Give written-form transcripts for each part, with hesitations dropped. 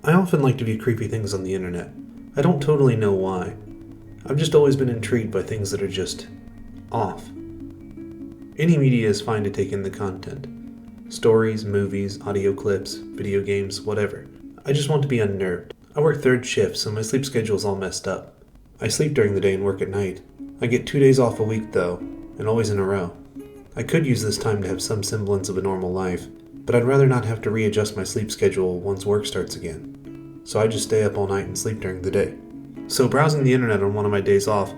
I often like to view creepy things on the internet. I don't totally know why. I've just always been intrigued by things that are just off. Any media is fine to take in the content. Stories, movies, audio clips, video games, whatever. I just want to be unnerved. I work third shift, so my sleep schedule's all messed up. I sleep during the day and work at night. I get 2 days off a week though, and always in a row. I could use this time to have some semblance of a normal life, but I'd rather not have to readjust my sleep schedule once work starts again. So I just stay up all night and sleep during the day. So browsing the internet on one of my days off,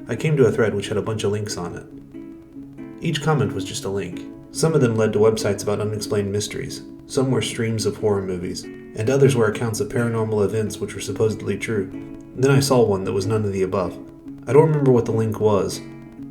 I came to a thread which had a bunch of links on it. Each comment was just a link. Some of them led to websites about unexplained mysteries, some were streams of horror movies, and others were accounts of paranormal events which were supposedly true. Then I saw one that was none of the above. I don't remember what the link was.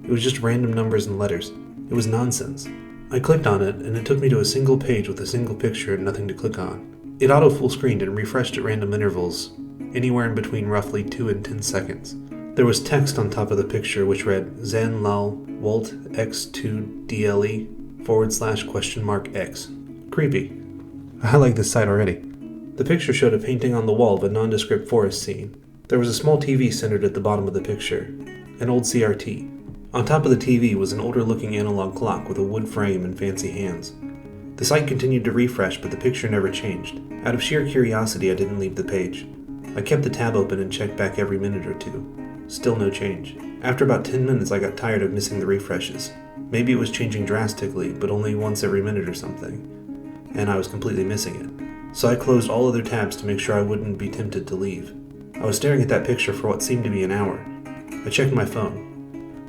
It was just random numbers and letters. It was nonsense. I clicked on it, and it took me to a single page with a single picture and nothing to click on. It auto-full-screened and refreshed at random intervals, anywhere in between roughly 2 and 10 seconds. There was text on top of the picture which read, Zan Lal Walt X2 DLE /?X. Creepy. I like this site already. The picture showed a painting on the wall of a nondescript forest scene. There was a small TV centered at the bottom of the picture, an old CRT. On top of the TV was an older-looking analog clock with a wood frame and fancy hands. The site continued to refresh, but the picture never changed. Out of sheer curiosity, I didn't leave the page. I kept the tab open and checked back every minute or two. Still no change. After about 10 minutes, I got tired of missing the refreshes. Maybe it was changing drastically, but only once every minute or something, and I was completely missing it. So I closed all other tabs to make sure I wouldn't be tempted to leave. I was staring at that picture for what seemed to be an hour. I checked my phone.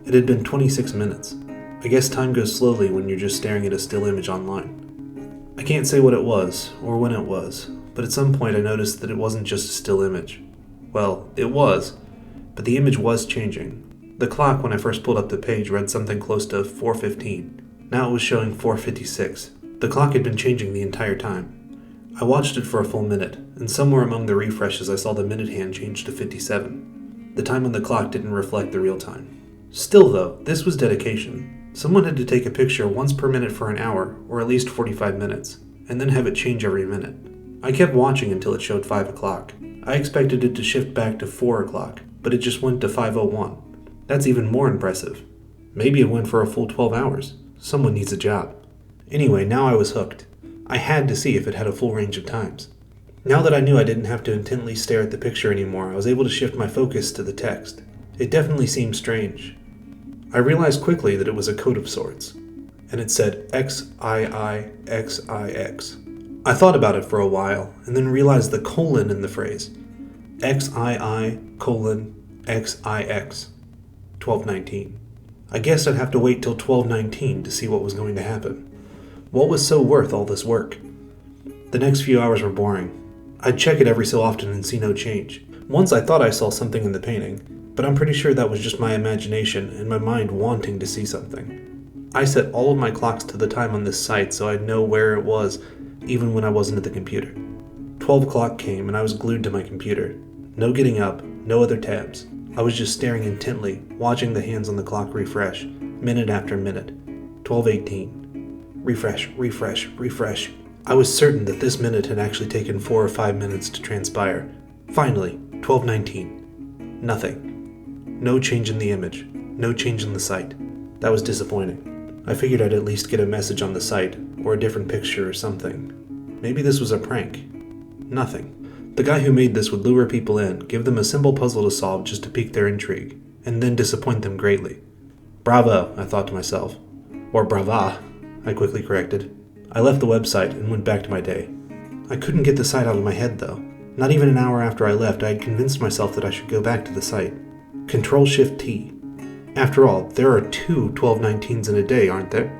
It had been 26 minutes. I guess time goes slowly when you're just staring at a still image online. I can't say what it was, or when it was, but at some point I noticed that it wasn't just a still image. Well, it was, but the image was changing. The clock, when I first pulled up the page, read something close to 4:15. Now it was showing 4:56. The clock had been changing the entire time. I watched it for a full minute, and somewhere among the refreshes I saw the minute hand change to 57. The time on the clock didn't reflect the real time. Still though, this was dedication. Someone had to take a picture once per minute for an hour, or at least 45 minutes, and then have it change every minute. I kept watching until it showed 5 o'clock. I expected it to shift back to 4 o'clock, but it just went to 5:01. That's even more impressive. Maybe it went for a full 12 hours. Someone needs a job. Anyway, now I was hooked. I had to see if it had a full range of times. Now that I knew I didn't have to intently stare at the picture anymore, I was able to shift my focus to the text. It definitely seemed strange. I realized quickly that it was a code of sorts, and it said XIIXIX. I thought about it for a while, and then realized the colon in the phrase. XII:XIX. 12:19. I guess I'd have to wait till 12:19 to see what was going to happen. What was so worth all this work? The next few hours were boring. I'd check it every so often and see no change. Once I thought I saw something in the painting, but I'm pretty sure that was just my imagination and my mind wanting to see something. I set all of my clocks to the time on this site so I'd know where it was even when I wasn't at the computer. 12 o'clock came and I was glued to my computer. No getting up, no other tabs. I was just staring intently, watching the hands on the clock refresh, minute after minute. 12:18. Refresh, refresh, refresh. I was certain that this minute had actually taken 4 or 5 minutes to transpire. Finally, 12:19. Nothing. No change in the image. No change in the site. That was disappointing. I figured I'd at least get a message on the site, or a different picture or something. Maybe this was a prank. Nothing. The guy who made this would lure people in, give them a simple puzzle to solve just to pique their intrigue, and then disappoint them greatly. Bravo, I thought to myself. Or brava, I quickly corrected. I left the website and went back to my day. I couldn't get the site out of my head though. Not even an hour after I left, I had convinced myself that I should go back to the site. Control-Shift-T. After all, there are 2 12:19s in a day, aren't there?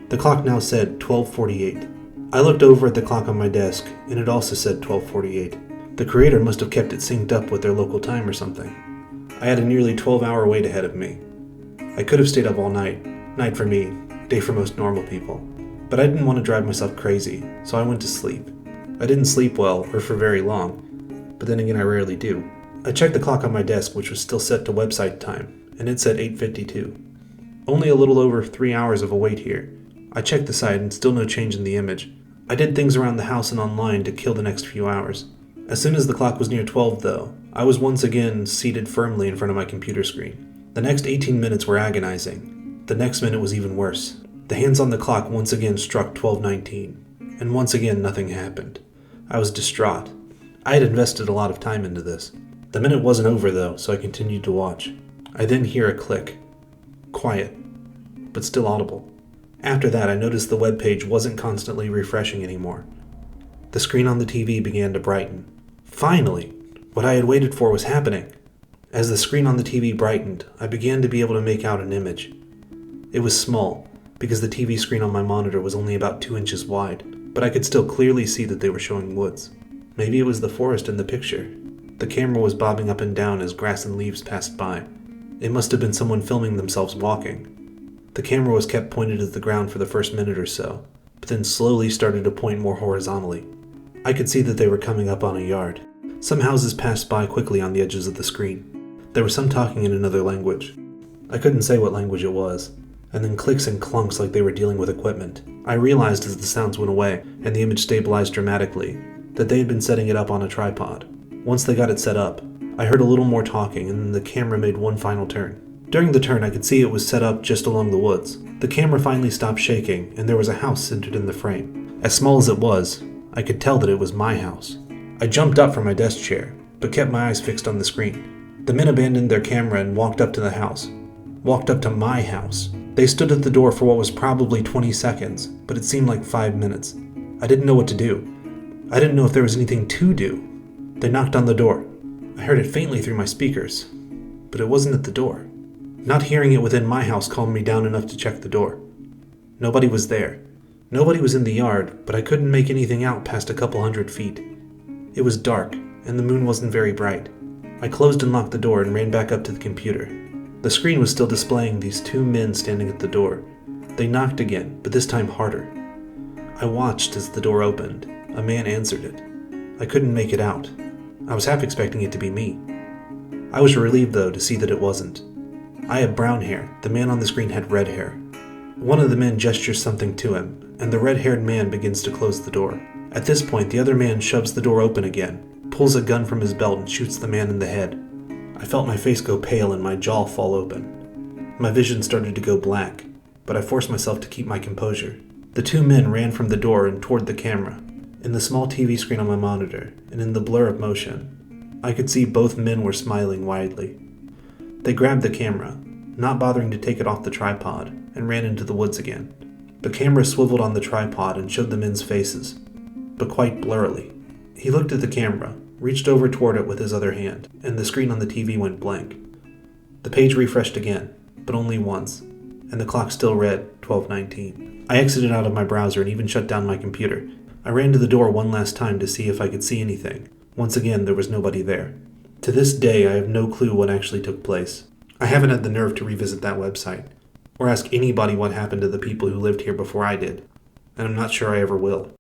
The clock now said 12:48. I looked over at the clock on my desk, and it also said 12:48. The creator must have kept it synced up with their local time or something. I had a nearly 12-hour wait ahead of me. I could have stayed up all night. Night for me, day for most normal people. But I didn't want to drive myself crazy, so I went to sleep. I didn't sleep well, or for very long. But then again, I rarely do. I checked the clock on my desk, which was still set to website time, and it said 8:52. Only a little over 3 hours of a wait here. I checked the site and still no change in the image. I did things around the house and online to kill the next few hours. As soon as the clock was near 12, though, I was once again seated firmly in front of my computer screen. The next 18 minutes were agonizing. The next minute was even worse. The hands on the clock once again struck 12:19, and once again nothing happened. I was distraught. I had invested a lot of time into this. The minute wasn't over, though, so I continued to watch. I then hear a click. Quiet, but still audible. After that, I noticed the web page wasn't constantly refreshing anymore. The screen on the TV began to brighten. Finally! What I had waited for was happening. As the screen on the TV brightened, I began to be able to make out an image. It was small, because the TV screen on my monitor was only about 2 inches wide, but I could still clearly see that they were showing woods. Maybe it was the forest in the picture. The camera was bobbing up and down as grass and leaves passed by. It must have been someone filming themselves walking. The camera was kept pointed at the ground for the first minute or so, but then slowly started to point more horizontally. I could see that they were coming up on a yard. Some houses passed by quickly on the edges of the screen. There was some talking in another language. I couldn't say what language it was. And then clicks and clunks like they were dealing with equipment. I realized as the sounds went away, and the image stabilized dramatically, that they had been setting it up on a tripod. Once they got it set up, I heard a little more talking, and then the camera made one final turn. During the turn, I could see it was set up just along the woods. The camera finally stopped shaking, and there was a house centered in the frame. As small as it was, I could tell that it was my house. I jumped up from my desk chair, but kept my eyes fixed on the screen. The men abandoned their camera and walked up to the house. Walked up to my house. They stood at the door for what was probably 20 seconds, but it seemed like 5 minutes. I didn't know what to do. I didn't know if there was anything to do. They knocked on the door. I heard it faintly through my speakers, but it wasn't at the door. Not hearing it within my house calmed me down enough to check the door. Nobody was there. Nobody was in the yard, but I couldn't make anything out past a couple 100 feet. It was dark, and the moon wasn't very bright. I closed and locked the door and ran back up to the computer. The screen was still displaying these 2 men standing at the door. They knocked again, but this time harder. I watched as the door opened. A man answered it. I couldn't make it out. I was half expecting it to be me. I was relieved, though, to see that it wasn't. I had brown hair. The man on the screen had red hair. One of the men gestures something to him, and the red-haired man begins to close the door. At this point, the other man shoves the door open again, pulls a gun from his belt and shoots the man in the head. I felt my face go pale and my jaw fall open. My vision started to go black, but I forced myself to keep my composure. The 2 men ran from the door and toward the camera. In the small TV screen on my monitor, and in the blur of motion, I could see both men were smiling widely. They grabbed the camera, not bothering to take it off the tripod, and ran into the woods again. The camera swiveled on the tripod and showed the men's faces, but quite blurrily. He looked at the camera, reached over toward it with his other hand, and the screen on the TV went blank. The page refreshed again, but only once, and the clock still read 12:19. I exited out of my browser and even shut down my computer. I ran to the door one last time to see if I could see anything. Once again, there was nobody there. To this day, I have no clue what actually took place. I haven't had the nerve to revisit that website, or ask anybody what happened to the people who lived here before I did, and I'm not sure I ever will.